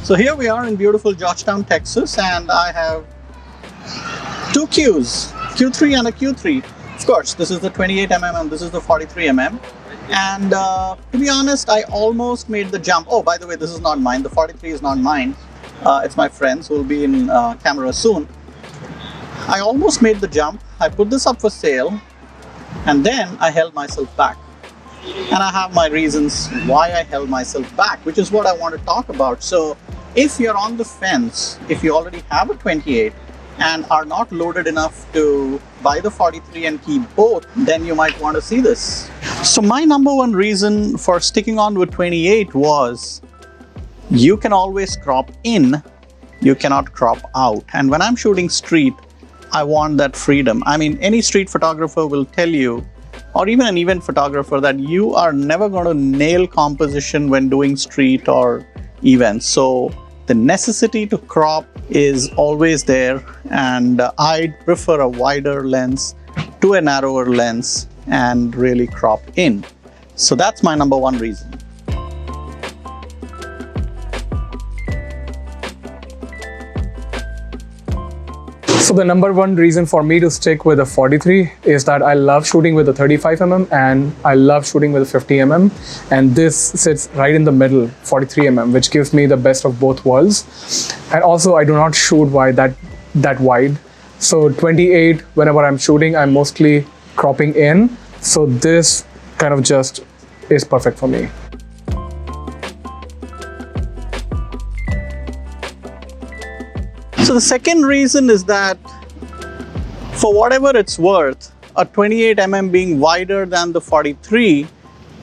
So here we are in beautiful Georgetown, Texas, and I have two Qs, Q3 and a Q3. Of course, this is the 28mm and this is the 43mm. And to be honest, I almost made the jump. Oh, by the way, this is not mine. The 43 is not mine. It's my friend's who will be in camera soon. I almost made the jump. I put this up for sale and then I held myself back. And I have my reasons why I held myself back, which is what I want to talk about. So if you're on the fence, if you already have a 28 and are not loaded enough to buy the 43 and keep both, then you might want to see this. So my number one reason for sticking on with 28 was you can always crop in, you cannot crop out. And when I'm shooting street, I want that freedom. I mean, any street photographer will tell you, or even an event photographer, that you are never going to nail composition when doing street or events. So the necessity to crop is always there, and I prefer a wider lens to a narrower lens and really crop in. So that's my number one reason. So the number one reason for me to stick with a 43 is that I love shooting with a 35mm and I love shooting with a 50mm, and this sits right in the middle, 43mm, which gives me the best of both worlds. And also I do not shoot wide that wide. So 28, whenever I'm shooting, I'm mostly cropping in. So this kind of just is perfect for me. So the second reason is that for whatever it's worth, a 28mm being wider than the 43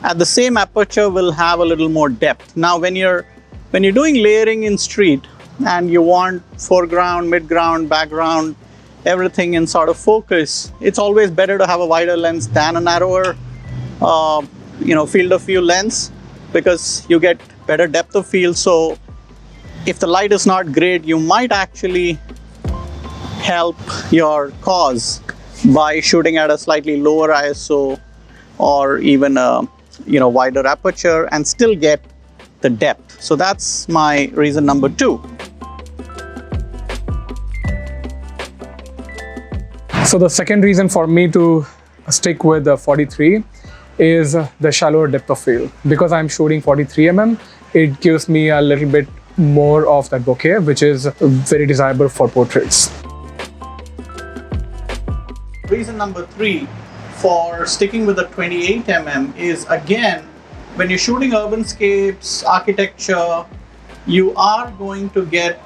at the same aperture will have a little more depth. Now when you're doing layering in street and you want foreground, midground, background, everything in sort of focus, it's always better to have a wider lens than a narrower field of view lens, because you get better depth of field. So if the light is not great, you might actually help your cause by shooting at a slightly lower ISO or even a wider aperture and still get the depth. So that's my reason number two. So the second reason for me to stick with the 43 is the shallower depth of field. Because I'm shooting 43mm, it gives me a little bit more of that bokeh, which is very desirable for portraits. Reason number three for sticking with the 28mm is, again, when you're shooting urbanscapes, architecture, you are going to get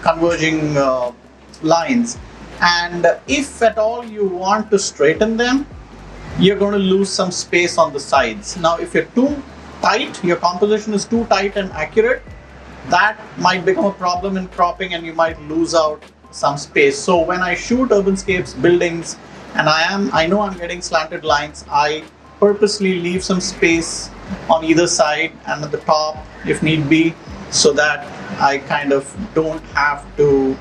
converging lines, and if at all you want to straighten them, you're going to lose some space on the sides. Now if you're too tight, your composition is too tight and accurate, that might become a problem in cropping and you might lose out some space. So when I shoot urbanscapes, buildings, and I know I'm getting slanted lines, I purposely leave some space on either side and at the top if need be, so that I kind of don't have to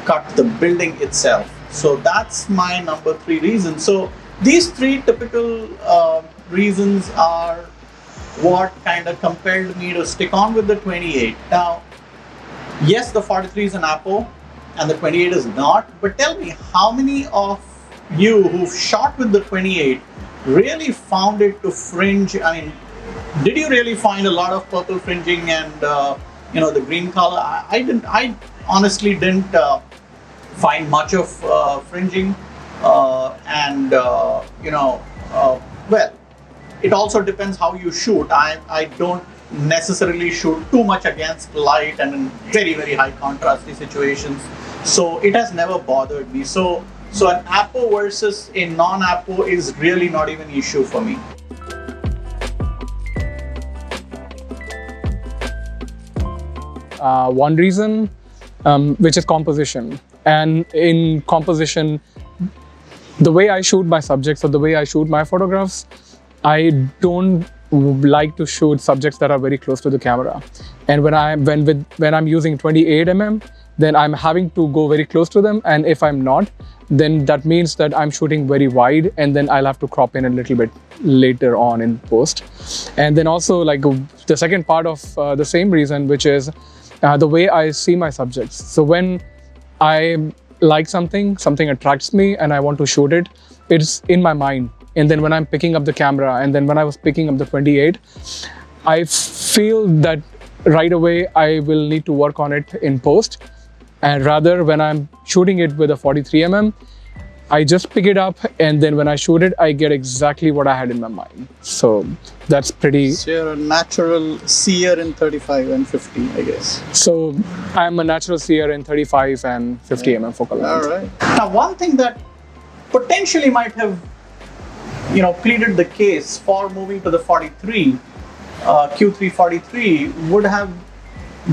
cut the building itself. So that's my number three reason. So these three typical reasons are what kind of compelled me to stick on with the 28. Now, yes, the 43 is an Apo and the 28 is not, but tell me, how many of you who've shot with the 28 really found it to fringe? I mean, did you really find a lot of purple fringing and the green color? I honestly didn't find much of fringing, well, it also depends how you shoot. I don't necessarily shoot too much against light and in very, very high contrasty situations. So it has never bothered me. So an Apo versus a non-Apo is really not even an issue for me. One reason, which is composition. And in composition, the way I shoot my subjects or the way I shoot my photographs, I don't like to shoot subjects that are very close to the camera. And when I'm using 28mm, then I'm having to go very close to them. And if I'm not, then that means that I'm shooting very wide, and then I'll have to crop in a little bit later on in post. And then also like the second part of the same reason, which is the way I see my subjects. So when I like something attracts me and I want to shoot it, it's in my mind. And then when I'm picking up the camera, and then when I was picking up the 28, I feel that right away I will need to work on it in post. And rather when I'm shooting it with a 43mm, I just pick it up, and then when I shoot it, I get exactly what I had in my mind. So that's pretty... So you're a natural seer in 35 and 50, I guess. So I'm a natural seer in 35 and 50mm focal length. All right. Now, one thing that potentially might have, pleaded the case for moving to the 43, Q3 43, would have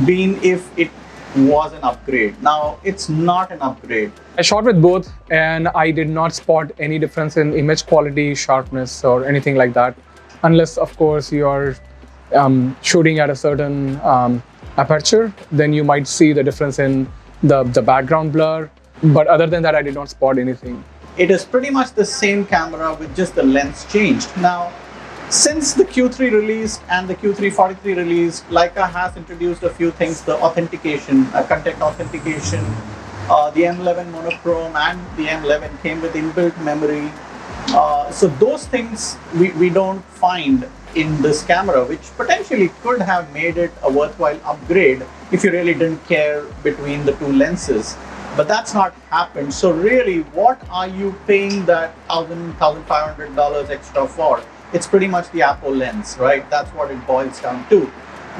been if it was an upgrade. Now, it's not an upgrade. I shot with both, and I did not spot any difference in image quality, sharpness, or anything like that. Unless, of course, you're shooting at a certain aperture, then you might see the difference in the background blur. But other than that, I did not spot anything. It is pretty much the same camera with just the lens changed. Now, since the Q3 released and the Q3 43 released, Leica has introduced a few things: the authentication, content authentication. The M11 monochrome and the M11 came with inbuilt memory. So those things we don't find in this camera, which potentially could have made it a worthwhile upgrade if you really didn't care between the two lenses. But that's not happened. So really, what are you paying that $1,500 extra for? It's pretty much the Apple lens, right? That's what it boils down to.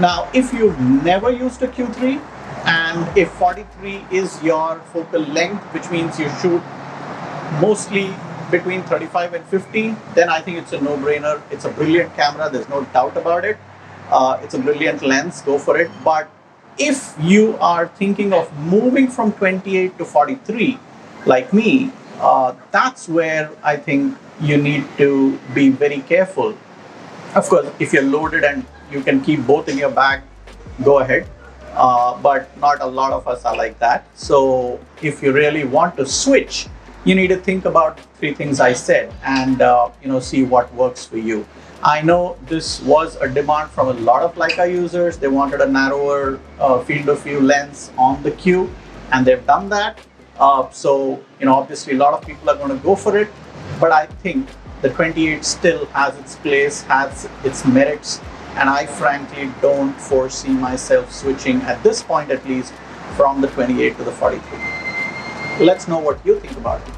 Now, if you've never used a Q3, and if 43 is your focal length, which means you shoot mostly between 35 and 50, then I think it's a no-brainer. It's a brilliant camera, there's no doubt about it. It's a brilliant lens, go for it. But if you are thinking of moving from 28 to 43, like me, that's where I think you need to be very careful. Of course, if you're loaded and you can keep both in your bag, go ahead. But not a lot of us are like that. So if you really want to switch, you need to think about three things I said and see what works for you. I know this was a demand from a lot of Leica users. They wanted a narrower field of view lens on the Q, and they've done that. So obviously a lot of people are going to go for it, but I think the 28 still has its place, has its merits, and I frankly don't foresee myself switching at this point, at least, from the 28 to the 43. Let's know what you think about it.